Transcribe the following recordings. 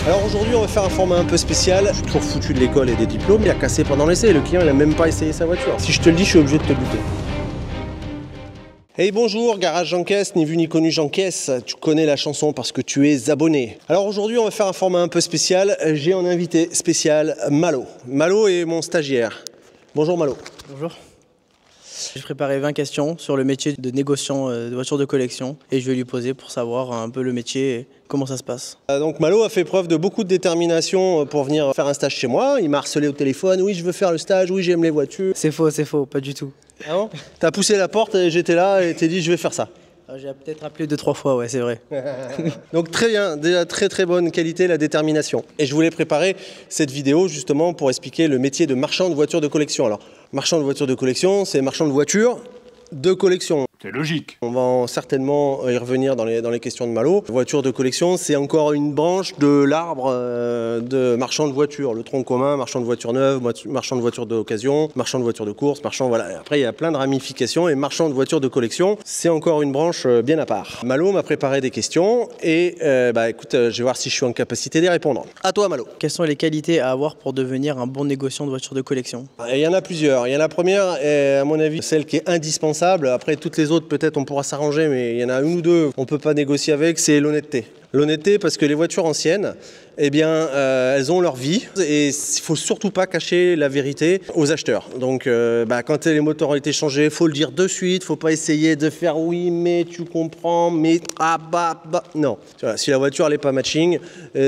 Alors aujourd'hui on va faire un format un peu spécial. Je suis toujours foutu de l'école et des diplômes. Il a cassé pendant l'essai, le client il a même pas essayé sa voiture. Si je te le dis, je suis obligé de te buter. Hey bonjour, Garage J'encaisse, ni vu ni connu j'encaisse. Tu connais la chanson parce que tu es abonné. Alors aujourd'hui on va faire un format un peu spécial. J'ai un invité spécial, Malo. Malo est mon stagiaire. Bonjour Malo. Bonjour. J'ai préparé 20 questions sur le métier de négociant de voitures de collection et je vais lui poser pour savoir un peu le métier et comment ça se passe. Donc Malo a fait preuve de beaucoup de détermination pour venir faire un stage chez moi. Il m'a harcelé au téléphone, oui je veux faire le stage, oui j'aime les voitures. C'est faux, pas du tout. Ah bon? T'as poussé la porte et j'étais là et t'es dit je vais faire ça. J'ai peut-être appelé 2-3 fois, ouais c'est vrai. Donc très bien, déjà très bonne qualité, la détermination. Et je voulais préparer cette vidéo justement pour expliquer le métier de marchand de voitures de collection. Alors, marchand de voitures de collection, c'est marchand de voitures de collection. C'est logique. On va certainement y revenir dans les questions de Malo. Voiture de collection, c'est encore une branche de l'arbre de marchand de voitures. Le tronc commun, marchand de voitures neuves, marchand de voitures d'occasion, marchand de voitures de course, marchand, voilà. Après, il y a plein de ramifications et marchand de voitures de collection, c'est encore une branche bien à part. Malo m'a préparé des questions et écoute, je vais voir si je suis en capacité d'y répondre. À toi, Malo. Quelles sont les qualités à avoir pour devenir un bon négociant de voitures de collection? Il y en a plusieurs. Il y en a la première, et à mon avis, celle qui est indispensable. Après, toutes les autres, peut-être on pourra s'arranger, mais il y en a une ou deux on ne peut pas négocier avec, c'est l'honnêteté. L'honnêteté parce que les voitures anciennes, eh bien, elles ont leur vie et il ne faut surtout pas cacher la vérité aux acheteurs. Donc, quand les moteurs ont été changés, il faut le dire de suite, il ne faut pas essayer de faire oui, mais tu comprends, mais non. Si la voiture n'est pas matching,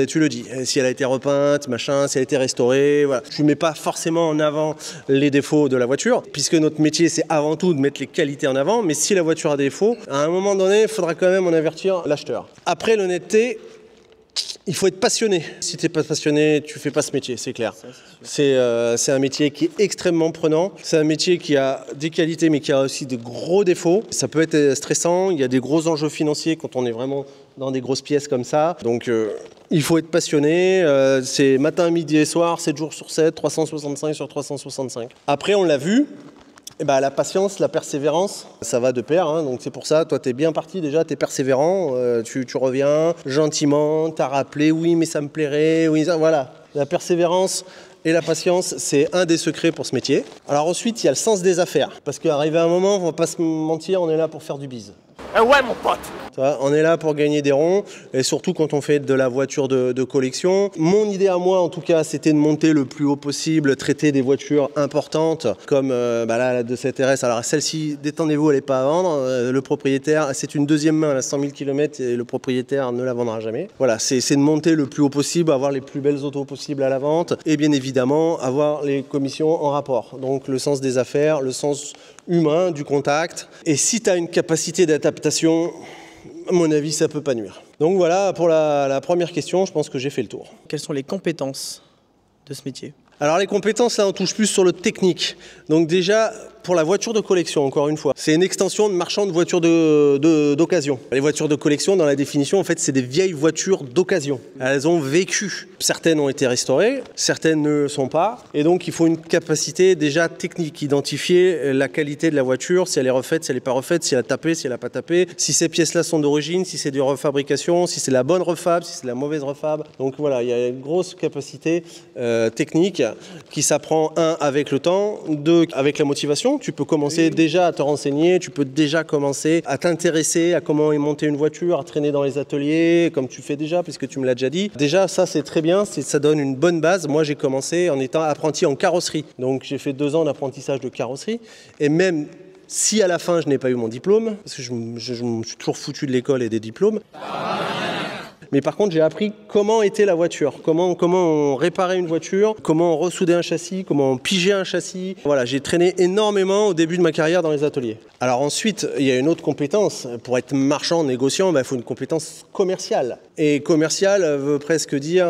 tu le dis. Si elle a été repeinte, machin, si elle a été restaurée, voilà. Tu ne mets pas forcément en avant les défauts de la voiture, puisque notre métier, c'est avant tout de mettre les qualités en avant, mais si la voiture a des défauts, à un moment donné, il faudra quand même en avertir l'acheteur. Après, l'honnêteté, il faut être passionné. Si tu n'es pas passionné, tu ne fais pas ce métier, c'est clair. C'est un métier qui est extrêmement prenant. C'est un métier qui a des qualités, mais qui a aussi de gros défauts. Ça peut être stressant. Il y a des gros enjeux financiers quand on est vraiment dans des grosses pièces comme ça. Donc, il faut être passionné. C'est matin, midi et soir, 7 jours sur 7, 365 sur 365. Après, on l'a vu. La patience, la persévérance, ça va de pair, hein. Donc c'est pour ça, toi t'es bien parti déjà, t'es persévérant, tu reviens gentiment, t'as rappelé, oui mais ça me plairait, oui ça, voilà. La persévérance et la patience, c'est un des secrets pour ce métier. Alors ensuite, il y a le sens des affaires, parce qu'arrivé à un moment, on va pas se mentir, on est là pour faire du bise. Ouais mon pote. On est là pour gagner des ronds, et surtout quand on fait de la voiture de collection. Mon idée à moi, en tout cas, c'était de monter le plus haut possible, traiter des voitures importantes, comme la 207 RS. Alors celle-ci, détendez-vous, elle n'est pas à vendre. Le propriétaire, c'est une deuxième main, elle a 100 000 km, et le propriétaire ne la vendra jamais. Voilà, c'est de monter le plus haut possible, avoir les plus belles autos possibles à la vente, et bien évidemment, avoir les commissions en rapport. Donc le sens des affaires, le sens humain, du contact. Et si tu as une capacité d'adaptation, à mon avis, ça ne peut pas nuire. Donc voilà, pour la première question, je pense que j'ai fait le tour. Quelles sont les compétences de ce métier? Alors les compétences, là, on touche plus sur le technique. Donc déjà, pour la voiture de collection, encore une fois, c'est une extension de marchand de voitures d'occasion. Les voitures de collection, dans la définition, en fait, c'est des vieilles voitures d'occasion. Elles ont vécu. Certaines ont été restaurées, certaines ne le sont pas. Et donc, il faut une capacité déjà technique, identifier la qualité de la voiture, si elle est refaite, si elle n'est pas refaite, si elle a tapé, si elle n'a pas tapé, si ces pièces-là sont d'origine, si c'est de refabrication, si c'est la bonne refab, si c'est la mauvaise refab. Donc voilà, il y a une grosse capacité technique qui s'apprend, un, avec le temps, deux, avec la motivation. Tu peux commencer déjà à te renseigner, tu peux déjà commencer à t'intéresser à comment est montée une voiture, à traîner dans les ateliers, comme tu fais déjà, puisque tu me l'as déjà dit. Déjà, ça, c'est très bien, ça donne une bonne base. Moi, j'ai commencé en étant apprenti en carrosserie. Donc, j'ai fait 2 ans d'apprentissage de carrosserie. Et même si à la fin, je n'ai pas eu mon diplôme, parce que je me suis toujours foutu de l'école et des diplômes, mais par contre, j'ai appris comment était la voiture, comment on réparait une voiture, comment on ressoudait un châssis, comment on pigeait un châssis. Voilà, j'ai traîné énormément au début de ma carrière dans les ateliers. Alors ensuite, il y a une autre compétence. Pour être marchand, négociant, il faut une compétence commerciale. Et commerciale veut presque dire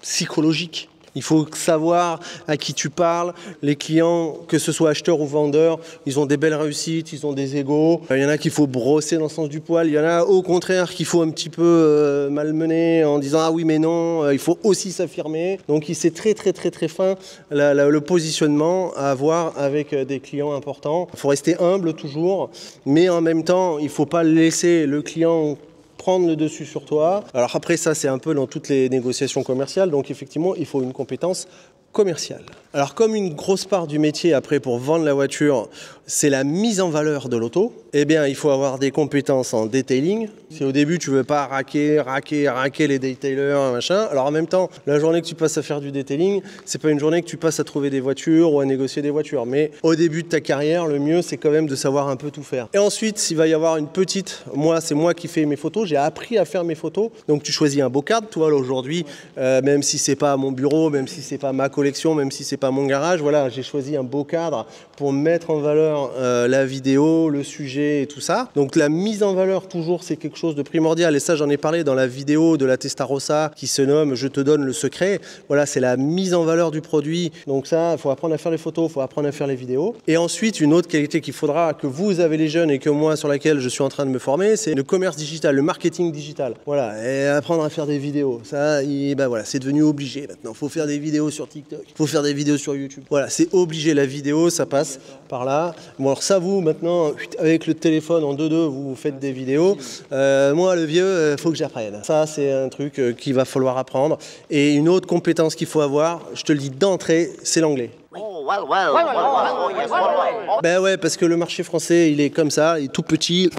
psychologique. Il faut savoir à qui tu parles. Les clients, que ce soit acheteurs ou vendeurs, ils ont des belles réussites, ils ont des égos. Il y en a qu'il faut brosser dans le sens du poil. Il y en a au contraire qu'il faut un petit peu malmener en disant « Ah oui mais non », il faut aussi s'affirmer. Donc c'est très fin le positionnement à avoir avec des clients importants. Il faut rester humble toujours, mais en même temps, il ne faut pas laisser le client prendre le dessus sur toi. Alors après ça, c'est un peu dans toutes les négociations commerciales, donc effectivement, il faut une compétence commerciale. Alors comme une grosse part du métier après pour vendre la voiture, c'est la mise en valeur de l'auto, eh bien il faut avoir des compétences en detailing. Si au début tu veux pas raquer les detailers, machin, alors en même temps, la journée que tu passes à faire du detailing, c'est pas une journée que tu passes à trouver des voitures ou à négocier des voitures. Mais au début de ta carrière, le mieux c'est quand même de savoir un peu tout faire. Et ensuite, il va y avoir une petite, c'est moi qui fais mes photos, j'ai appris à faire mes photos. Donc tu choisis un beau cadre, toi là, aujourd'hui, même si c'est pas mon bureau, même si c'est pas ma collection, même si c'est pas mon garage, voilà, j'ai choisi un beau cadre pour mettre en valeur la vidéo, le sujet et tout ça. Donc la mise en valeur toujours c'est quelque chose de primordial et ça j'en ai parlé dans la vidéo de la Testarossa qui se nomme Je te donne le secret. Voilà, c'est la mise en valeur du produit. Donc ça, il faut apprendre à faire les photos, il faut apprendre à faire les vidéos. Et ensuite, une autre qualité qu'il faudra que vous avez les jeunes et que moi sur laquelle je suis en train de me former, c'est le commerce digital, le marketing digital. Voilà, et apprendre à faire des vidéos. Ça, voilà, c'est devenu obligé maintenant. Il faut faire des vidéos sur TikTok, il faut faire des vidéos sur YouTube. Voilà, c'est obligé, la vidéo, ça passe par là. Bon, alors ça, vous, maintenant, avec le téléphone en 2.2, vous faites des vidéos. Moi, le vieux, faut que j'apprenne. Ça, c'est un truc qu'il va falloir apprendre. Et une autre compétence qu'il faut avoir, je te le dis d'entrée, c'est l'anglais. Ben ouais, parce que le marché français, il est comme ça, il est tout petit.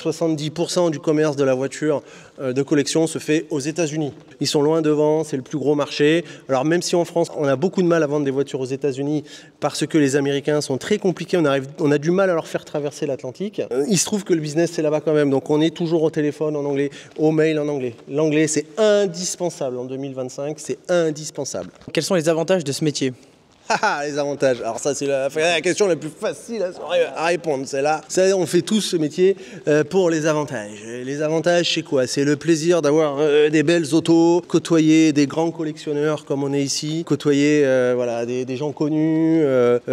70% du commerce de la voiture de collection se fait aux États-Unis. Ils sont loin devant, c'est le plus gros marché. Alors même si en France, on a beaucoup de mal à vendre des voitures aux États-Unis parce que les Américains sont très compliqués, on a du mal à leur faire traverser l'Atlantique. Il se trouve que le business, c'est là-bas quand même. Donc on est toujours au téléphone en anglais, au mail en anglais. L'anglais, c'est indispensable en 2025, c'est indispensable. Quels sont les avantages de ce métier ? Les avantages. Alors ça, c'est la question la plus facile à répondre. C'est là. On fait tous ce métier pour les avantages. Les avantages, c'est quoi? C'est le plaisir d'avoir des belles autos, côtoyer des grands collectionneurs comme on est ici, côtoyer des gens connus,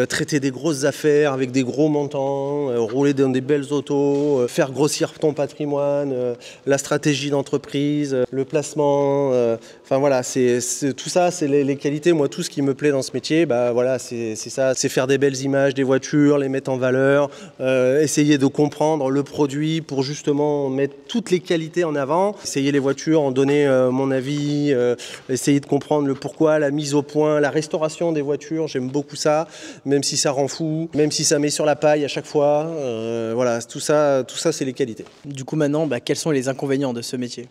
traiter des grosses affaires avec des gros montants, rouler dans des belles autos, faire grossir ton patrimoine, la stratégie d'entreprise, le placement. Tout ça, c'est les qualités. Moi, tout ce qui me plaît dans ce métier, c'est ça, c'est faire des belles images des voitures, les mettre en valeur, essayer de comprendre le produit pour justement mettre toutes les qualités en avant, essayer les voitures, en donner mon avis, essayer de comprendre le pourquoi, la mise au point, la restauration des voitures, j'aime beaucoup ça, même si ça rend fou, même si ça met sur la paille à chaque fois, tout ça c'est les qualités. Du coup maintenant, quels sont les inconvénients de ce métier ?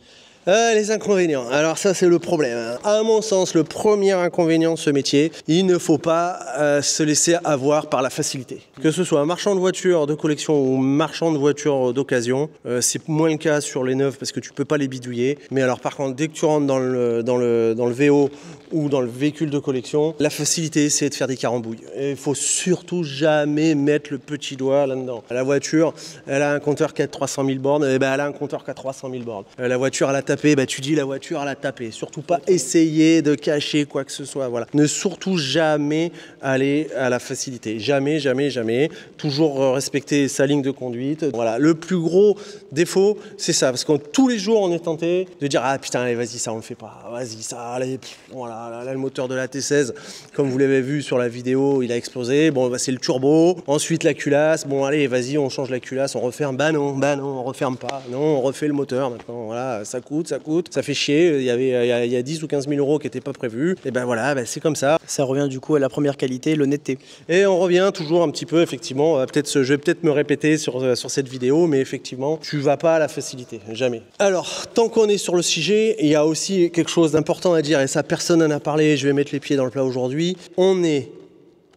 Les inconvénients. Alors ça, c'est le problème. À mon sens, le premier inconvénient de ce métier, il ne faut pas se laisser avoir par la facilité. Que ce soit un marchand de voitures de collection ou marchand de voitures d'occasion, c'est moins le cas sur les neuves parce que tu peux pas les bidouiller. Mais alors par contre, dès que tu rentres dans le VO ou dans le véhicule de collection, la facilité, c'est de faire des carambouilles. Il faut surtout jamais mettre le petit doigt là-dedans. La voiture, elle a un compteur qui a 300 000 bornes, elle a un compteur qui a 300 000 bornes. La voiture, elle a tapé, tu dis la voiture, elle a tapé. Surtout pas essayer de cacher quoi que ce soit. Voilà. Ne surtout jamais aller à la facilité. Jamais, jamais, jamais. Toujours respecter sa ligne de conduite. Voilà. Le plus gros défaut, c'est ça. Parce que tous les jours, on est tenté de dire « Ah putain, allez, vas-y, ça, on le fait pas. Vas-y, ça, allez, voilà. Là, le moteur de la T16, comme vous l'avez vu sur la vidéo, il a explosé. Bon, c'est le turbo. Ensuite, la culasse. Bon, allez, vas-y, on change la culasse, on referme. Non, on referme pas. Non, on refait le moteur maintenant. Voilà, ça coûte, ça fait chier. Il y a 10 ou 15 000 euros qui n'étaient pas prévus. Et c'est comme ça. Ça revient du coup à la première qualité, l'honnêteté. Et on revient toujours un petit peu, effectivement. Je vais peut-être me répéter sur cette vidéo, mais effectivement, tu vas pas à la facilité, jamais. Alors, tant qu'on est sur le sujet, il y a aussi quelque chose d'important à dire, et ça, personne n'en a parlé, je vais mettre les pieds dans le plat aujourd'hui. On est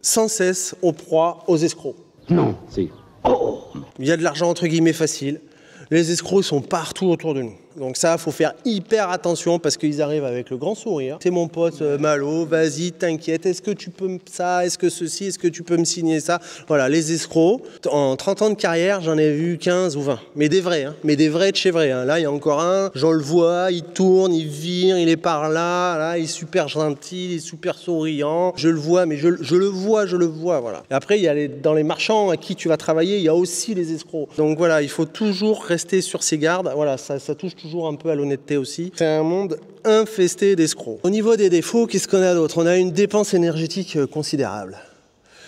sans cesse aux proies aux escrocs. Non, c'est... Oh. Il y a de l'argent entre guillemets facile. Les escrocs sont partout autour de nous. Donc ça, il faut faire hyper attention parce qu'ils arrivent avec le grand sourire. C'est mon pote Malo, vas-y, t'inquiète, est-ce que tu peux ça, est-ce que ceci, est-ce que tu peux me signer ça? Voilà, les escrocs, en 30 ans de carrière, j'en ai vu 15 ou 20. Mais des vrais, mais des vrais de chez vrais. Là, il y a encore un, j'en le vois, il tourne, il vire, il est par là, il est super gentil, il est super souriant. Je le vois, mais je le vois, voilà. Et après, il y a dans les marchands à qui tu vas travailler, il y a aussi les escrocs. Donc voilà, il faut toujours rester sur ses gardes. Voilà, ça touche toujours un peu à l'honnêteté aussi. C'est un monde infesté d'escrocs. Au niveau des défauts, qu'est-ce qu'on a d'autre? On a une dépense énergétique considérable.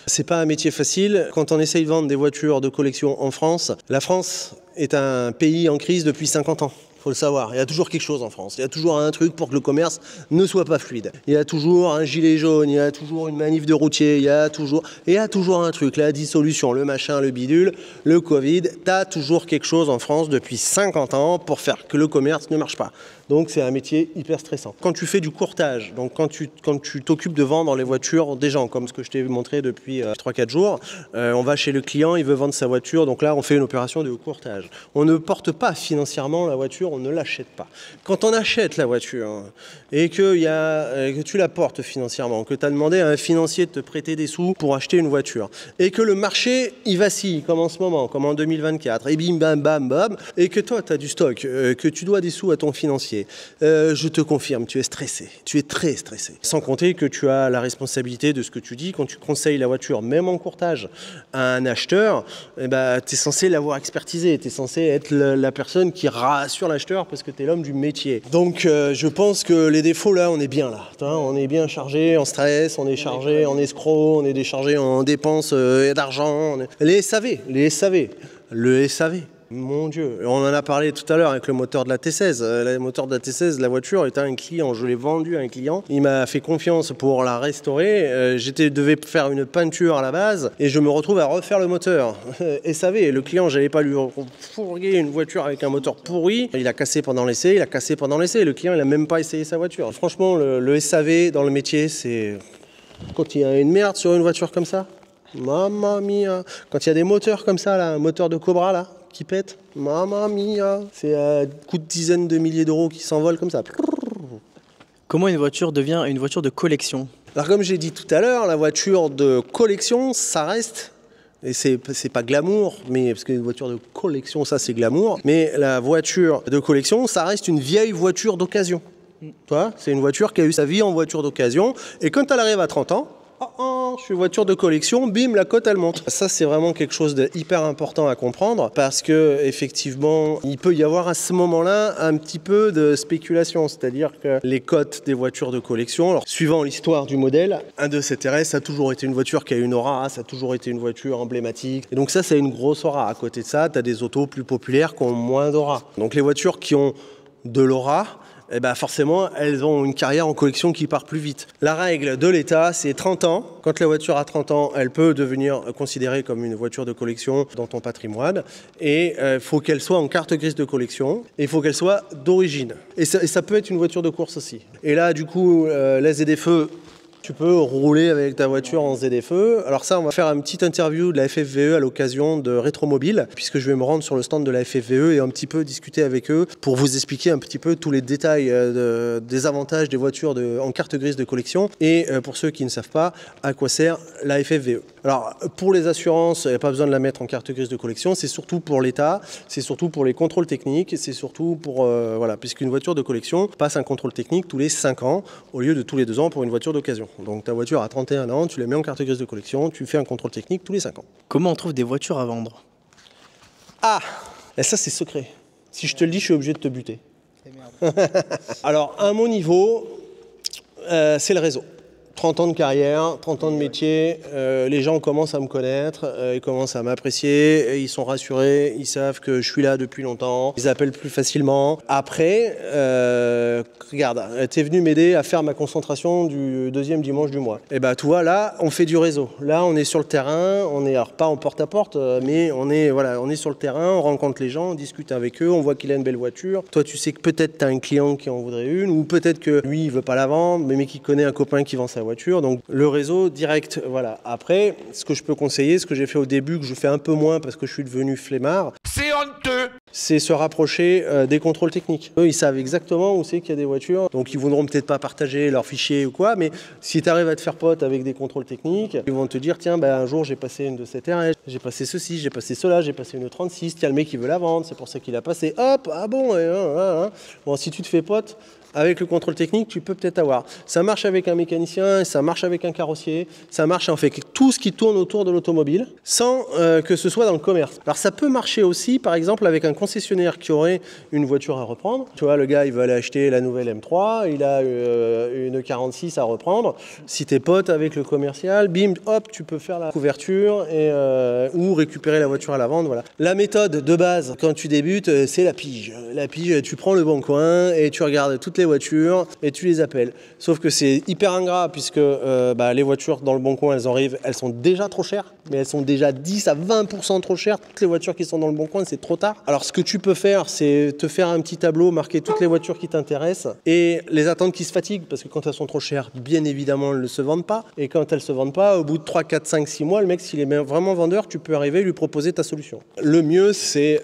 C'est pas un métier facile. Quand on essaye de vendre des voitures de collection en France, la France est un pays en crise depuis 50 ans. faut le savoir. Il y a toujours quelque chose en France. Il y a toujours un truc pour que le commerce ne soit pas fluide. Il y a toujours un gilet jaune, il y a toujours une manif de routier, il y a toujours un truc. La dissolution, le machin, le bidule, le Covid. T'as toujours quelque chose en France depuis 50 ans pour faire que le commerce ne marche pas. Donc c'est un métier hyper stressant. Quand tu fais du courtage, donc quand tu t'occupes de vendre les voitures des gens, comme ce que je t'ai montré depuis 3-4 jours, on va chez le client, il veut vendre sa voiture, donc là on fait une opération de courtage. On ne porte pas financièrement la voiture, on ne l'achète pas. Quand on achète la voiture et que tu la portes financièrement, que tu as demandé à un financier de te prêter des sous pour acheter une voiture, et que le marché il vacille, comme en ce moment, comme en 2024, et bim bam bam bam, et que toi tu as du stock, que tu dois des sous à ton financier, je te confirme, tu es stressé, tu es très stressé. Sans compter que tu as la responsabilité de ce que tu dis quand tu conseilles la voiture, même en courtage, à un acheteur, tu es censé l'avoir expertisé, tu es censé être la personne qui rassure l'acheteur parce que tu es l'homme du métier. Donc je pense que les défauts là, on est bien là. On est bien chargé en stress, on est chargé en escroc, on est déchargé en dépenses d'argent. Les SAV, le SAV. Mon Dieu, on en a parlé tout à l'heure avec le moteur de la T16. Le moteur de la T16, la voiture était un client, je l'ai vendu à un client. Il m'a fait confiance pour la restaurer. Devais faire une peinture à la base et je me retrouve à refaire le moteur. SAV, le client, j'allais pas lui fourguer une voiture avec un moteur pourri. Il a cassé pendant l'essai, Le client, il a même pas essayé sa voiture. Franchement, le SAV dans le métier, c'est quand il y a une merde sur une voiture comme ça. Mamma mia. Quand il y a des moteurs comme ça, là, un moteur de Cobra là, qui pète, mamma mia, c'est à coup de dizaines de milliers d'euros qui s'envolent comme ça. Comment une voiture devient une voiture de collection? Alors comme j'ai dit tout à l'heure, la voiture de collection, ça reste, et c'est pas glamour, mais parce qu'une voiture de collection, ça c'est glamour, mais la voiture de collection, ça reste une vieille voiture d'occasion. C'est une voiture qui a eu sa vie en voiture d'occasion, et quand elle arrive à 30 ans, je suis voiture de collection, bim, la cote elle monte. Ça c'est vraiment quelque chose d'hyper important à comprendre parce que effectivement il peut y avoir à ce moment-là un petit peu de spéculation, c'est-à-dire que les cotes des voitures de collection, alors suivant l'histoire du modèle, un 2CV RS ça a toujours été une voiture qui a une aura, ça a toujours été une voiture emblématique. Et donc ça c'est une grosse aura. À côté de ça, tu as des autos plus populaires qui ont moins d'aura. Donc les voitures qui ont de l'aura, forcément, elles ont une carrière en collection qui part plus vite. La règle de l'État, c'est 30 ans. Quand la voiture a 30 ans, elle peut devenir considérée comme une voiture de collection dans ton patrimoine. Et il faut qu'elle soit en carte grise de collection. Et il faut qu'elle soit d'origine. Et ça peut être une voiture de course aussi. Et là, du coup, la ZFE, tu peux rouler avec ta voiture en ZFE. Alors ça, on va faire une petite interview de la FFVE à l'occasion de Rétromobile, puisque je vais me rendre sur le stand de la FFVE et un petit peu discuter avec eux pour vous expliquer un petit peu tous les détails des avantages des voitures en carte grise de collection et pour ceux qui ne savent pas à quoi sert la FFVE. Alors pour les assurances, il n'y a pas besoin de la mettre en carte grise de collection, c'est surtout pour l'État, c'est surtout pour les contrôles techniques, c'est surtout pour, puisqu'une voiture de collection passe un contrôle technique tous les 5 ans au lieu de tous les 2 ans pour une voiture d'occasion. Donc ta voiture a 31 ans, tu la mets en carte grise de collection, tu fais un contrôle technique tous les 5 ans. Comment on trouve des voitures à vendre? Et ça c'est secret. Si je te le dis, je suis obligé de te buter. Alors à mon niveau, c'est le réseau. 30 ans de carrière, 30 ans de métier, les gens commencent à me connaître, ils commencent à m'apprécier, ils sont rassurés, ils savent que je suis là depuis longtemps, ils appellent plus facilement. Après, regarde, t'es venu m'aider à faire ma concentration du 2e dimanche du mois. Et tu vois, là, on fait du réseau. Là, on est sur le terrain, on est alors pas en porte-à-porte, mais on est sur le terrain, on rencontre les gens, on discute avec eux, on voit qu'il a une belle voiture. Toi, tu sais que peut-être t'as un client qui en voudrait une, ou peut-être que lui, il veut pas la vendre, mais qui connaît un copain qui vend sa voiture. Donc le réseau direct, voilà. Après, ce que je peux conseiller, ce que j'ai fait au début, que je fais un peu moins parce que je suis devenu flemmard, c'est honteux, c'est se rapprocher des contrôles techniques. Eux, ils savent exactement où c'est qu'il y a des voitures, donc ils voudront peut-être pas partager leurs fichiers ou quoi, mais si tu arrives à te faire pote avec des contrôles techniques, ils vont te dire, tiens, un jour j'ai passé une de cette RS, j'ai passé ceci, j'ai passé cela, j'ai passé une 36, tiens, le mec il veut la vendre, c'est pour ça qu'il a passé, hop, ah bon, Bon, si tu te fais pote, avec le contrôle technique, tu peux peut-être avoir. Ça marche avec un mécanicien, ça marche avec un carrossier, ça marche en fait tout ce qui tourne autour de l'automobile, sans que ce soit dans le commerce. Alors ça peut marcher aussi, par exemple, avec un concessionnaire qui aurait une voiture à reprendre, tu vois, le gars, il veut aller acheter la nouvelle M3, il a une 46 à reprendre. Si t'es pote avec le commercial, bim, hop, tu peux faire la couverture ou récupérer la voiture à la vente, voilà. La méthode de base, quand tu débutes, c'est la pige. La pige, tu prends le bon coin et tu regardes toutes les voitures et tu les appelles. Sauf que c'est hyper ingrat puisque les voitures dans le bon coin, elles sont déjà trop chères, mais elles sont déjà 10 à 20% trop chères. Toutes les voitures qui sont dans le bon coin, c'est trop tard. Alors ce que tu peux faire, c'est te faire un petit tableau, marquer toutes les voitures qui t'intéressent et les attendre qui se fatiguent parce que quand elles sont trop chères, bien évidemment, elles ne se vendent pas. Et quand elles ne se vendent pas, au bout de 3, 4, 5, 6 mois, le mec, s'il est vraiment vendeur, tu peux arriver et lui proposer ta solution. Le mieux, c'est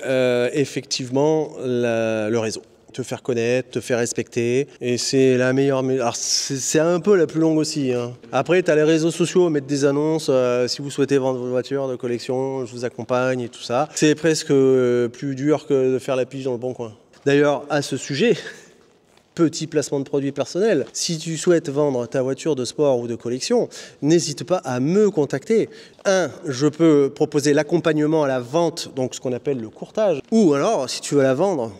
effectivement le réseau. Te faire connaître, te faire respecter, et c'est la meilleure. Alors c'est un peu la plus longue aussi, hein. Après, tu as les réseaux sociaux, mettre des annonces, si vous souhaitez vendre vos voitures de collection, je vous accompagne et tout ça. C'est presque plus dur que de faire la pige dans le bon coin. D'ailleurs, à ce sujet, petit placement de produit personnel, si tu souhaites vendre ta voiture de sport ou de collection, n'hésite pas à me contacter. Je peux proposer l'accompagnement à la vente, donc ce qu'on appelle le courtage, ou alors, si tu veux la vendre,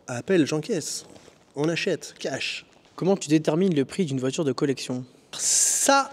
appelle, j'encaisse. On achète, cash. Comment tu détermines le prix d'une voiture de collection? Ça...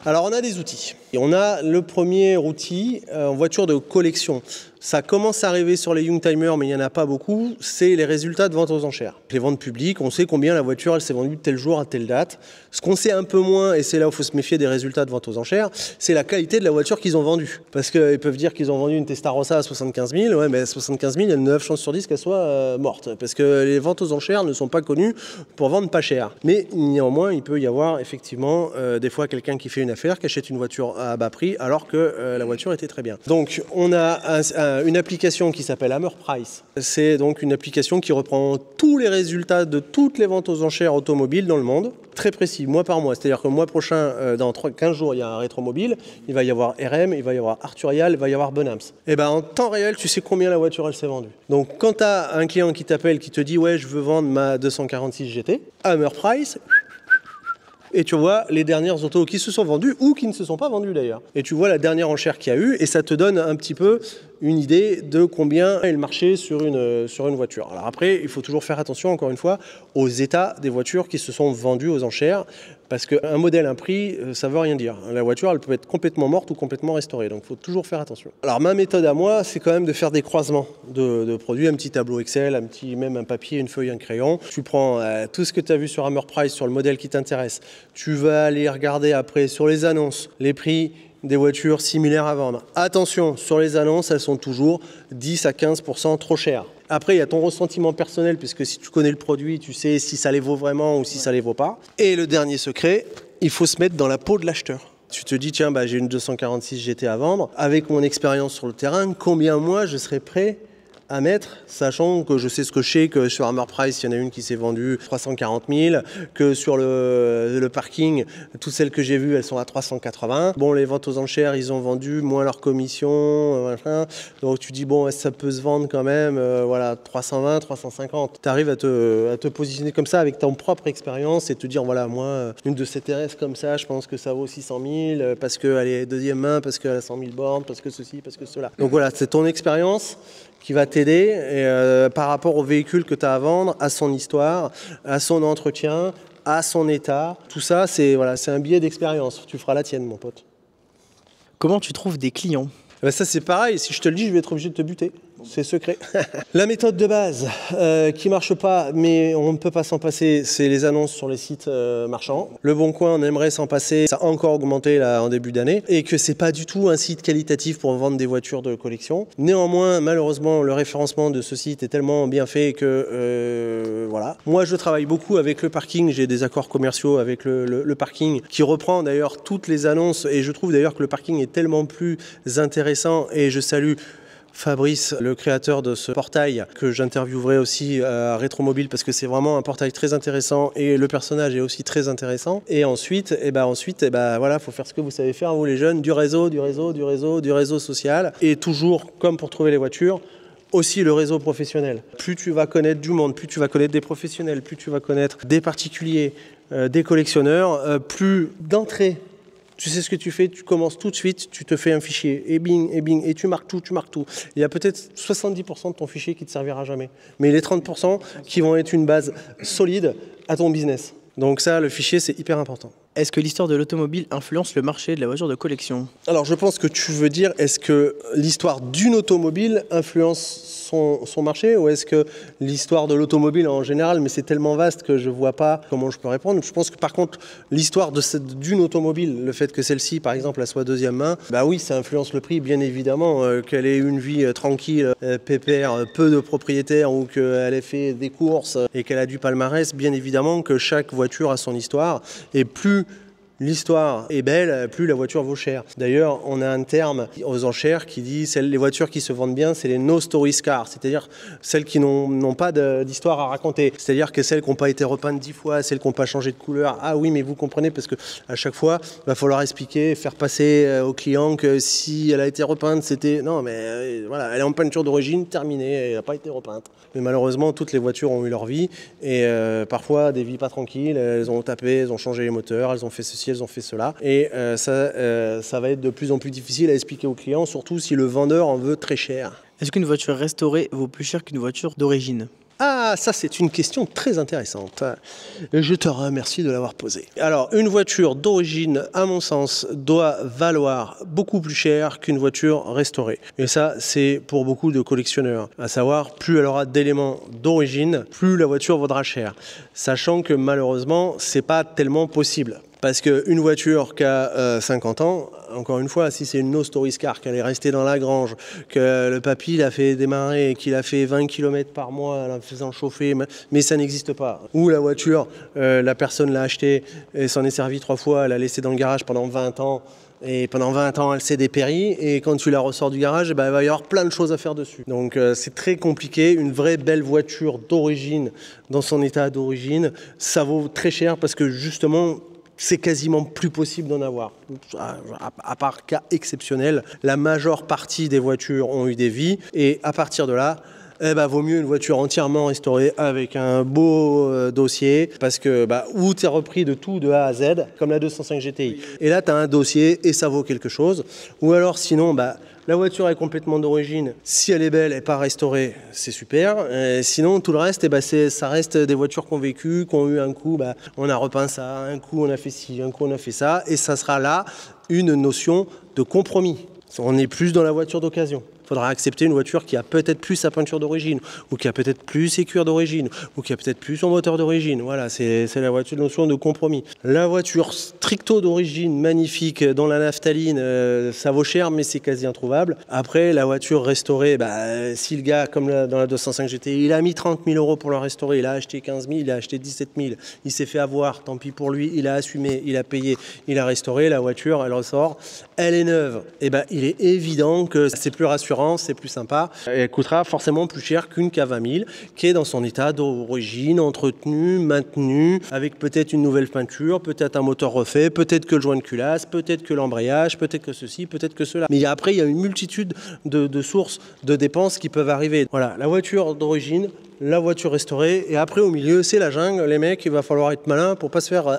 Alors, on a des outils. Et on a le premier outil en voiture de collection. Ça commence à arriver sur les Youngtimers, mais il n'y en a pas beaucoup. C'est les résultats de vente aux enchères. Les ventes publiques, on sait combien la voiture elle s'est vendue tel jour à telle date. Ce qu'on sait un peu moins, et c'est là où il faut se méfier des résultats de vente aux enchères, c'est la qualité de la voiture qu'ils ont vendue. Parce qu'ils peuvent dire qu'ils ont vendu une Testarossa à 75 000. Ouais, mais à 75 000, il y a 9 chances sur 10 qu'elle soit morte. Parce que les ventes aux enchères ne sont pas connues pour vendre pas cher. Mais néanmoins, il peut y avoir effectivement des fois quelqu'un qui fait une affaire, qui achète une voiture à bas prix, alors que la voiture était très bien. Donc, on a une application qui s'appelle Hammer Price. C'est donc une application qui reprend tous les résultats de toutes les ventes aux enchères automobiles dans le monde, très précis, mois par mois. C'est-à-dire que le mois prochain, dans 15 jours, il y a un rétromobile, il va y avoir RM, il va y avoir Arturial, il va y avoir Bonhams. Et en temps réel, tu sais combien la voiture elle s'est vendue. Donc quand tu as un client qui t'appelle, qui te dit « Ouais, je veux vendre ma 246 GT », Hammer Price... Et tu vois les dernières autos qui se sont vendues ou qui ne se sont pas vendues d'ailleurs. Et tu vois la dernière enchère qu'il y a eu et ça te donne un petit peu une idée de combien est le marché sur une voiture. Alors après, il faut toujours faire attention, encore une fois, aux états des voitures qui se sont vendues aux enchères parce qu'un modèle, un prix, ça veut rien dire. La voiture, elle peut être complètement morte ou complètement restaurée. Donc il faut toujours faire attention. Alors ma méthode à moi, c'est quand même de faire des croisements de produits, un petit tableau Excel, même un papier, une feuille, un crayon. Tu prends tout ce que tu as vu sur Hammer Price, sur le modèle qui t'intéresse. Tu vas aller regarder après sur les annonces, les prix des voitures similaires à vendre. Attention, sur les annonces, elles sont toujours 10 à 15% trop chères. Après, il y a ton ressentiment personnel, puisque si tu connais le produit, tu sais si ça les vaut vraiment ou si ça les vaut pas. Et le dernier secret, il faut se mettre dans la peau de l'acheteur. Tu te dis, tiens, j'ai une 246 GT à vendre. Avec mon expérience sur le terrain, combien moi je serais prêt à mettre, sachant que je sais ce que je sais, que sur Hammer Price, il y en a une qui s'est vendue 340 000, que sur le parking, toutes celles que j'ai vues, elles sont à 380. Bon, les ventes aux enchères, ils ont vendu moins leur commission, machin. Donc tu dis, bon, ça peut se vendre quand même, 320, 350. Tu arrives à te positionner comme ça avec ton propre expérience et te dire, voilà, moi, une de ces TRS comme ça, je pense que ça vaut 600 000 parce qu'elle est deuxième main, parce qu'elle a 100 000 bornes, parce que ceci, parce que cela. Donc voilà, c'est ton expérience qui va t'aider par rapport au véhicule que tu as à vendre, à son histoire, à son entretien, à son état. Tout ça, c'est un billet d'expérience. Tu feras la tienne, mon pote. Comment tu trouves des clients? Ça, c'est pareil. Si je te le dis, je vais être obligé de te buter. C'est secret. La méthode de base qui marche pas, mais on ne peut pas s'en passer, c'est les annonces sur les sites marchands. Le Bon Coin, on aimerait s'en passer. Ça a encore augmenté là en début d'année. Et que c'est pas du tout un site qualitatif pour vendre des voitures de collection. Néanmoins, malheureusement, le référencement de ce site est tellement bien fait que voilà. Moi, je travaille beaucoup avec le parking. J'ai des accords commerciaux avec le parking qui reprend d'ailleurs toutes les annonces. Et je trouve d'ailleurs que le parking est tellement plus intéressant. Et je salue Fabrice, le créateur de ce portail, que j'interviewerai aussi à Rétromobile parce que c'est vraiment un portail très intéressant et le personnage est aussi très intéressant. Et ensuite, voilà, faut faire ce que vous savez faire, vous les jeunes, du réseau social. Et toujours, comme pour trouver les voitures, aussi le réseau professionnel. Plus tu vas connaître du monde, plus tu vas connaître des professionnels, plus tu vas connaître des particuliers, des collectionneurs, plus d'entrée Tu sais ce que tu fais, tu commences tout de suite, tu te fais un fichier, et bing, et tu marques tout. Il y a peut-être 70% de ton fichier qui ne te servira jamais. Mais les 30% qui vont être une base solide à ton business. Donc ça, le fichier, c'est hyper important. Est-ce que l'histoire de l'automobile influence le marché de la voiture de collection? Alors je pense que tu veux dire, est-ce que l'histoire d'une automobile influence son marché, ou est-ce que l'histoire de l'automobile en général, mais c'est tellement vaste que je ne vois pas comment je peux répondre. Je pense que par contre, l'histoire d'une automobile, le fait que celle-ci, par exemple, elle soit deuxième main, bah oui, ça influence le prix, bien évidemment, qu'elle ait une vie tranquille, pépère, peu de propriétaires, ou qu'elle ait fait des courses et qu'elle a du palmarès, bien évidemment que chaque voiture a son histoire, et plus l'histoire est belle, plus la voiture vaut cher. D'ailleurs, on a un terme aux enchères qui dit que les voitures qui se vendent bien, c'est les no story cars, c'est-à-dire celles qui n'ont pas d'histoire à raconter. C'est-à-dire que celles qui n'ont pas été repeintes 10 fois, celles qui n'ont pas changé de couleur. Ah oui, mais vous comprenez, parce qu'à chaque fois, il va falloir expliquer, faire passer au client que si elle a été repeinte, c'était... Non, mais voilà, elle est en peinture d'origine, terminée, elle n'a pas été repeinte. Mais malheureusement, toutes les voitures ont eu leur vie, et parfois des vies pas tranquilles. Elles ont tapé, elles ont changé les moteurs, elles ont fait ceci, elles ont fait cela. Et ça va être de plus en plus difficile à expliquer aux clients, surtout si le vendeur en veut très cher. Est-ce qu'une voiture restaurée vaut plus cher qu'une voiture d'origine? Ah, ça c'est une question très intéressante. Je te remercie de l'avoir posée. Alors, une voiture d'origine, à mon sens, doit valoir beaucoup plus cher qu'une voiture restaurée. Et ça, c'est pour beaucoup de collectionneurs. À savoir, plus elle aura d'éléments d'origine, plus la voiture vaudra cher. Sachant que malheureusement, c'est pas tellement possible. Parce qu'une voiture qui a 50 ans, encore une fois, si c'est une no story car, qu'elle est restée dans la grange, que le papy l'a fait démarrer, qu'il a fait 20 km par mois en la faisant chauffer, mais ça n'existe pas. Ou la voiture, la personne l'a achetée et s'en est servie 3 fois, elle l'a laissée dans le garage pendant 20 ans, et pendant 20 ans, elle s'est dépérie, et quand tu la ressors du garage, il va y avoir plein de choses à faire dessus. Donc c'est très compliqué. Une vraie belle voiture d'origine, dans son état d'origine, ça vaut très cher parce que justement, c'est quasiment plus possible d'en avoir. À part cas exceptionnels, la majeure partie des voitures ont eu des vies, et à partir de là, vaut mieux une voiture entièrement restaurée avec un beau dossier, parce que où tu es repris de tout de A à Z, comme la 205 GTI. Et là, tu as un dossier et ça vaut quelque chose. Ou alors sinon, la voiture est complètement d'origine. Si elle est belle et pas restaurée, c'est super. Sinon, tout le reste, ça reste des voitures qui ont vécu, qui ont eu un coup, on a repeint ça, un coup on a fait ci, un coup on a fait ça. Et ça sera là une notion de compromis. On est plus dans la voiture d'occasion. Il faudra accepter une voiture qui a peut-être plus sa peinture d'origine, ou qui a peut-être plus ses cuirs d'origine, ou qui a peut-être plus son moteur d'origine. Voilà, c'est la voiture de notion de compromis. La voiture stricto d'origine, magnifique, dans la naphtaline, ça vaut cher, mais c'est quasi introuvable. Après, la voiture restaurée, si le gars, comme dans la 205 GTI, il a mis 30 000 € pour la restaurer, il a acheté 15 000, il a acheté 17 000, il s'est fait avoir, tant pis pour lui, il a assumé, il a payé, il a restauré, la voiture, elle ressort, elle est neuve. Et il est évident que c'est plus rassurant, c'est plus sympa. Elle coûtera forcément plus cher qu'une K20 000 qui est dans son état d'origine, entretenue, maintenue, avec peut-être une nouvelle peinture, peut-être un moteur refait, peut-être que le joint de culasse, peut-être que l'embrayage, peut-être que ceci, peut-être que cela. Mais après, il y a une multitude de sources de dépenses qui peuvent arriver. Voilà, la voiture d'origine, la voiture restaurée, et après au milieu, c'est la jungle. Les mecs, il va falloir être malin pour pas se faire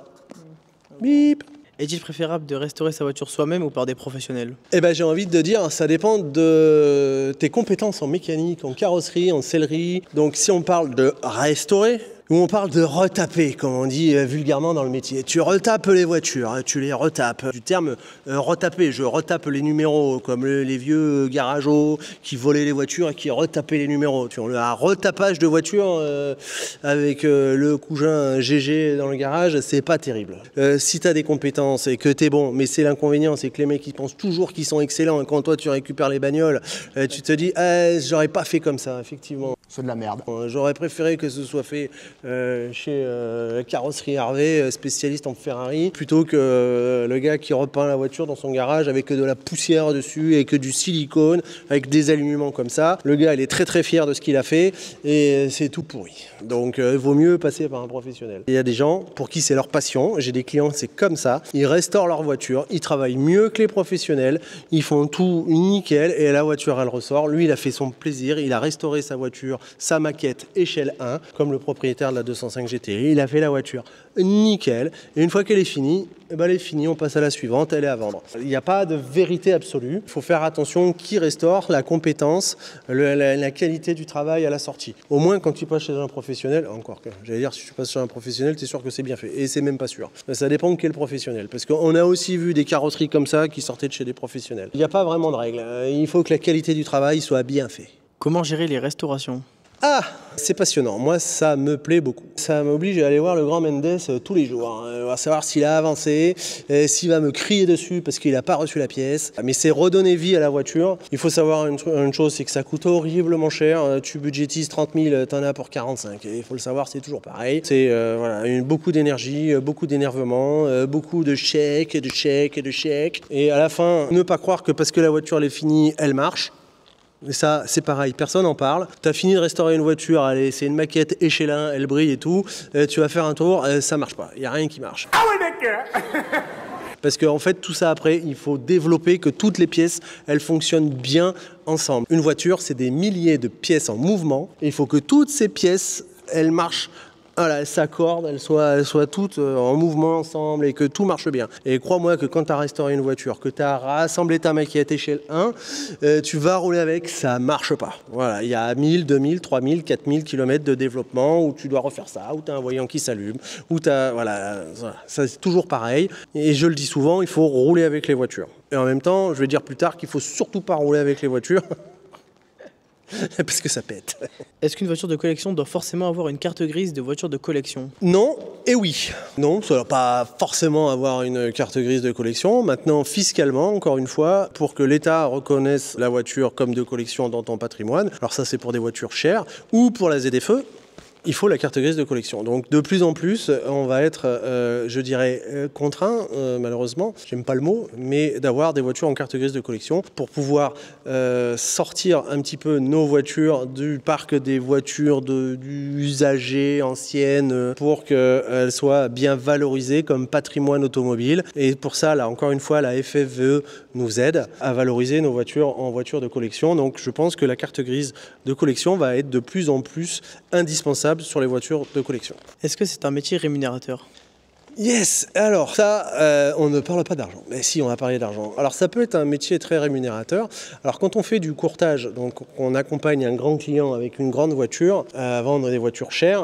bip. Est-il préférable de restaurer sa voiture soi-même ou par des professionnels? J'ai envie de dire, ça dépend de tes compétences en mécanique, en carrosserie, en sellerie. Donc si on parle de restaurer, ou on parle de retaper, comme on dit vulgairement dans le métier. Tu retapes les voitures, tu les retapes. Du terme retaper, je retape les numéros, comme les vieux garageaux qui volaient les voitures et qui retapaient les numéros. Tu vois, un retapage de voiture avec le cousin GG dans le garage, c'est pas terrible. Si tu as des compétences et que tu es bon, mais c'est l'inconvénient, c'est que les mecs ils pensent toujours qu'ils sont excellents, et quand toi tu récupères les bagnoles, tu te dis j'aurais pas fait comme ça, effectivement. C'est de la merde. J'aurais préféré que ce soit fait chez Carrosserie Hervé, spécialiste en Ferrari, plutôt que le gars qui repeint la voiture dans son garage avec de la poussière dessus et que du silicone, avec des alignements comme ça. Le gars, il est très très fier de ce qu'il a fait et c'est tout pourri. Donc il vaut mieux passer par un professionnel. Il y a des gens pour qui c'est leur passion. J'ai des clients, c'est comme ça. Ils restaurent leur voiture, ils travaillent mieux que les professionnels, ils font tout nickel et la voiture, elle ressort. Lui, il a fait son plaisir, il a restauré sa voiture sa maquette échelle 1, comme le propriétaire de la 205 GTI. Il a fait la voiture nickel. Et une fois qu'elle est finie, elle est finie, on passe à la suivante, elle est à vendre. Il n'y a pas de vérité absolue. Il faut faire attention qui restaure, la compétence, la qualité du travail à la sortie. Au moins, quand tu passes chez un professionnel, encore que, j'allais dire, si tu passes chez un professionnel, tu es sûr que c'est bien fait. Et c'est même pas sûr. Ça dépend de quel professionnel. Parce qu'on a aussi vu des carrosseries comme ça qui sortaient de chez des professionnels. Il n'y a pas vraiment de règle. Il faut que la qualité du travail soit bien faite. Comment gérer les restaurations ? Ah, c'est passionnant. Moi, ça me plaît beaucoup. Ça m'oblige à aller voir le grand Mendes tous les jours. On va savoir s'il a avancé, s'il va me crier dessus parce qu'il n'a pas reçu la pièce. Mais c'est redonner vie à la voiture. Il faut savoir une chose, c'est que ça coûte horriblement cher. Tu budgétises 30 000, t'en as pour 45. Et il faut le savoir, c'est toujours pareil. C'est beaucoup d'énergie, beaucoup d'énervement, beaucoup de chèques, de chèques et de chèques. Et à la fin, ne pas croire que parce que la voiture elle est finie, elle marche. Et ça, c'est pareil, personne n'en parle. Tu as fini de restaurer une voiture, allez, c'est une maquette échelle 1, elle brille et tout. Tu vas faire un tour, ça marche pas. Il n'y a rien qui marche. Ah ouais, d'accord. Parce qu'en fait, tout ça après, il faut développer que toutes les pièces, elles fonctionnent bien ensemble. Une voiture, c'est des milliers de pièces en mouvement. Et il faut que toutes ces pièces, elles marchent. Voilà, elles s'accordent, elles soient toutes en mouvement ensemble et que tout marche bien. Et crois-moi que quand tu as restauré une voiture, que tu as rassemblé ta maquette échelle 1, tu vas rouler avec, ça marche pas. Voilà, il y a 1000, 2000, 3000, 4000 km de développement où tu dois refaire ça, où tu as un voyant qui s'allume, où tu as... Voilà, ça c'est toujours pareil. Et je le dis souvent, il faut rouler avec les voitures. Et en même temps, je vais dire plus tard qu'il faut surtout pas rouler avec les voitures. Parce que ça pète. Est-ce qu'une voiture de collection doit forcément avoir une carte grise de voiture de collection ? Non et oui. Non, ça ne doit pas forcément avoir une carte grise de collection. Maintenant, fiscalement, encore une fois, pour que l'État reconnaisse la voiture comme de collection dans ton patrimoine, alors ça c'est pour des voitures chères, ou pour la ZFE, il faut la carte grise de collection. Donc de plus en plus, on va être, je dirais, contraint, malheureusement, j'aime pas le mot, mais d'avoir des voitures en carte grise de collection pour pouvoir sortir un petit peu nos voitures du parc des voitures usagées, anciennes, pour qu'elles soient bien valorisées comme patrimoine automobile. Et pour ça, là, encore une fois, la FFVE nous aide à valoriser nos voitures en voitures de collection. Donc je pense que la carte grise de collection va être de plus en plus indispensable sur les voitures de collection. Est-ce que c'est un métier rémunérateur ? Yes. Alors ça, on ne parle pas d'argent. Mais si, on va parler d'argent. Alors ça peut être un métier très rémunérateur. Alors quand on fait du courtage, donc on accompagne un grand client avec une grande voiture à vendre des voitures chères,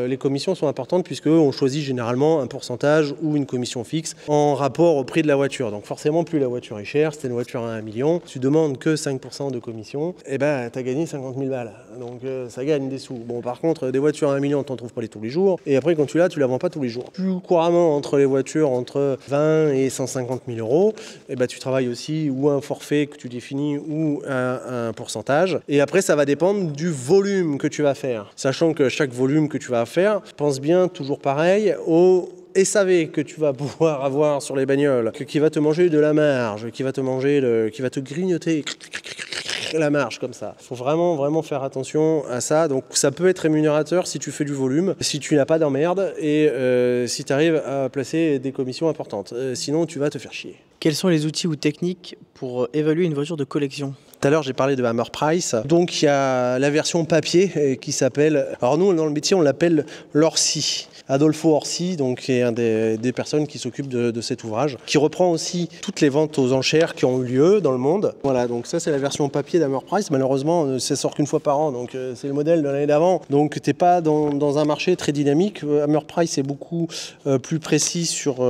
les commissions sont importantes puisque on choisit généralement un pourcentage ou une commission fixe en rapport au prix de la voiture. Donc forcément, plus la voiture est chère, c'est une voiture à 1 million, tu demandes que 5% de commission, et ben t'as gagné 50 000 balles. Donc ça gagne des sous. Bon, par contre, des voitures à 1 million, t'en trouves pas les tous les jours. Et après, quand tu l'as, tu la vends pas tous les jours. Plus couramment entre les voitures entre 20 et 150 000 euros, et ben tu travailles aussi ou un forfait que tu définis ou un pourcentage. Et après, ça va dépendre du volume que tu vas faire. Sachant que chaque volume que tu vas faire, pense bien, toujours pareil, au SAV que tu vas pouvoir avoir sur les bagnoles, qui va te manger de la marge, qui va te grignoter la marge comme ça. Il faut vraiment faire attention à ça. Donc ça peut être rémunérateur si tu fais du volume, si tu n'as pas d'emmerde et si tu arrives à placer des commissions importantes. Sinon, tu vas te faire chier. Quels sont les outils ou techniques pour évaluer une voiture de collection ? Tout à l'heure, j'ai parlé de Hammer Price. Donc, il y a la version papier qui s'appelle... Alors nous, dans le métier, on l'appelle l'Orsi. Adolfo Orsi, donc, qui est un des personnes qui s'occupent de cet ouvrage, qui reprend aussi toutes les ventes aux enchères qui ont eu lieu dans le monde. Voilà, donc ça, c'est la version papier d'Hammer Price. Malheureusement, ça sort qu'une fois par an, donc c'est le modèle de l'année d'avant. Donc, tu n'es pas dans un marché très dynamique. Hammer Price est beaucoup plus précis sur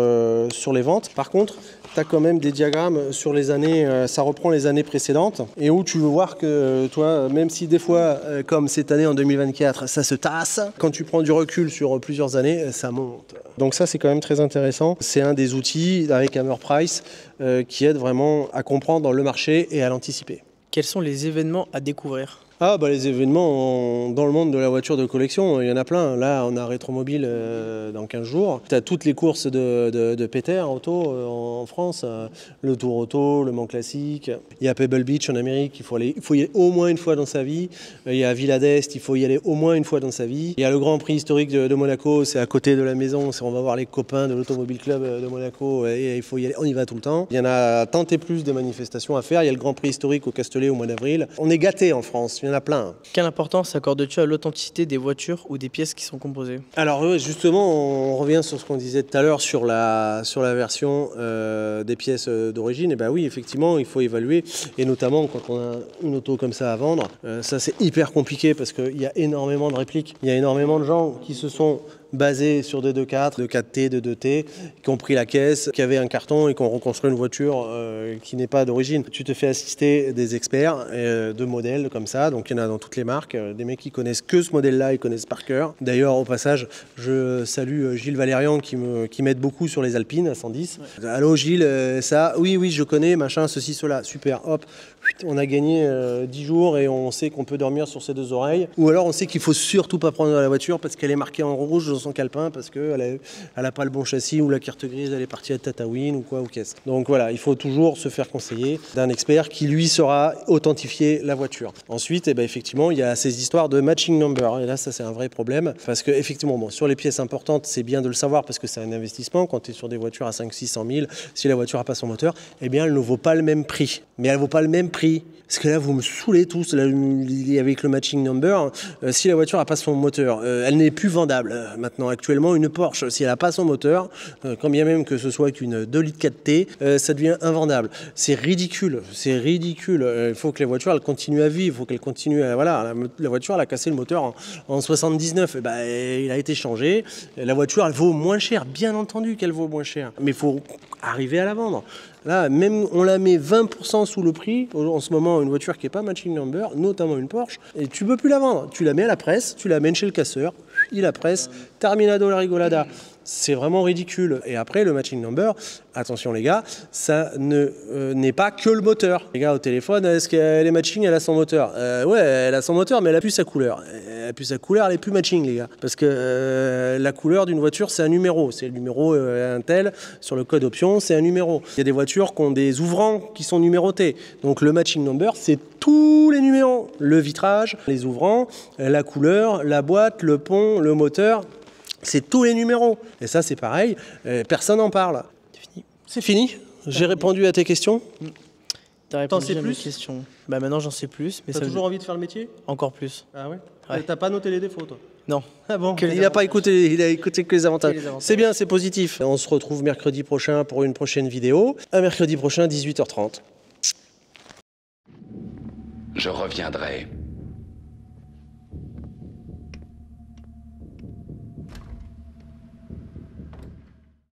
les ventes. Par contre, tu as quand même des diagrammes sur les années, ça reprend les années précédentes, et où tu veux voir que toi, même si des fois, comme cette année en 2024, ça se tasse, quand tu prends du recul sur plusieurs années, ça monte. Donc ça, c'est quand même très intéressant. C'est un des outils avec Hammer Price qui aide vraiment à comprendre le marché et à l'anticiper. Quels sont les événements à découvrir ? Les événements dans le monde de la voiture de collection, il y en a plein. Là, on a Rétromobile dans 15 jours. Tu as toutes les courses de Peter Auto en France, le Tour Auto, le Mans Classique. Il y a Pebble Beach en Amérique, il faut y aller au moins une fois dans sa vie. Il y a Villa d'Est, il faut y aller au moins une fois dans sa vie. Il y a le Grand Prix historique de Monaco, c'est à côté de la maison. On va voir les copains de l'Automobile Club de Monaco et il faut y aller, on y va tout le temps. Il y en a tant et plus des manifestations à faire. Il y a le Grand Prix historique au Castellet au mois d'avril. On est gâtés en France. il y en a plein. Quelle importance accordes-tu à l'authenticité des voitures ou des pièces qui sont composées? Alors ouais, justement, on revient sur ce qu'on disait tout à l'heure sur la version des pièces d'origine. Et ben oui, effectivement, il faut évaluer, et notamment quand on a une auto comme ça à vendre, ça c'est hyper compliqué parce qu'il y a énormément de répliques, il y a énormément de gens qui se sont basés sur des 2.4, de 4T, de 2T, qui ont pris la caisse, qui avaient un carton et qui ont reconstruit une voiture qui n'est pas d'origine. Tu te fais assister des experts de modèles comme ça, donc il y en a dans toutes les marques, des mecs qui connaissent que ce modèle-là, ils connaissent par cœur. D'ailleurs, au passage, je salue Gilles Valérian qui m'aide beaucoup sur les Alpines à 110. Ouais. Allô Gilles, ça, oui, je connais, machin, ceci, cela, super, hop. On a gagné 10 jours et on sait qu'on peut dormir sur ses 2 oreilles. Ou alors on sait qu'il faut surtout pas prendre la voiture parce qu'elle est marquée en rouge dans son calepin parce qu'elle a pas le bon châssis ou la carte grise, elle est partie à Tatooine ou quoi ou qu'est-ce. Donc voilà, il faut toujours se faire conseiller d'un expert qui lui saura authentifier la voiture. Ensuite, effectivement, il y a ces histoires de matching number. Et là, ça c'est un vrai problème parce que effectivement, bon, sur les pièces importantes, c'est bien de le savoir parce que c'est un investissement. Quand tu es sur des voitures à 500-600 000, si la voiture n'a pas son moteur, eh bien elle ne vaut pas le même prix. Mais elle ne vaut pas le même prix. Parce que là, vous me saoulez tous là, avec le matching number. Si la voiture n'a pas son moteur, elle n'est plus vendable. Maintenant, actuellement, une Porsche, si elle n'a pas son moteur, quand bien même que ce soit qu'une 2 litres 4T, ça devient invendable. C'est ridicule. C'est ridicule. Il faut que la voiture, elle continue à vivre. Il faut qu'elle continue à... Voilà, la voiture, elle a cassé le moteur en 79. Il a été changé. La voiture, elle vaut moins cher. Bien entendu qu'elle vaut moins cher. Mais il faut arriver à la vendre. Là, même on la met 20% sous le prix, en ce moment, une voiture qui n'est pas matching number, notamment une Porsche, et tu ne peux plus la vendre. Tu la mets à la presse, tu l'amènes chez le casseur, il la presse, terminado la rigolada. C'est vraiment ridicule. Et après, le matching number, attention les gars, ça n'est pas que le moteur. Les gars, au téléphone, est-ce qu'elle est matching, elle a son moteur? Ouais, elle a son moteur, mais elle a plus sa couleur. Elle a plus sa couleur, elle est plus matching, les gars. Parce que la couleur d'une voiture, c'est un numéro. C'est le numéro un tel. Sur le code option, c'est un numéro. Il y a des voitures qui ont des ouvrants qui sont numérotés. Donc le matching number, c'est tous les numéros. Le vitrage, les ouvrants, la couleur, la boîte, le pont, le moteur. C'est tous les numéros. Et ça, c'est pareil. Personne n'en parle. C'est fini. C'est fini. J'ai répondu à tes questions. T'as répondu à mes questions. Maintenant, j'en sais plus. T'as toujours envie de faire le métier? Encore plus. Ah ouais, T'as pas noté les défauts, toi? Non. Ah bon? Il n'a pas écouté, il a écouté que les avantages. C'est bien, c'est positif. On se retrouve mercredi prochain pour une prochaine vidéo. À mercredi prochain, 18h30. Je reviendrai.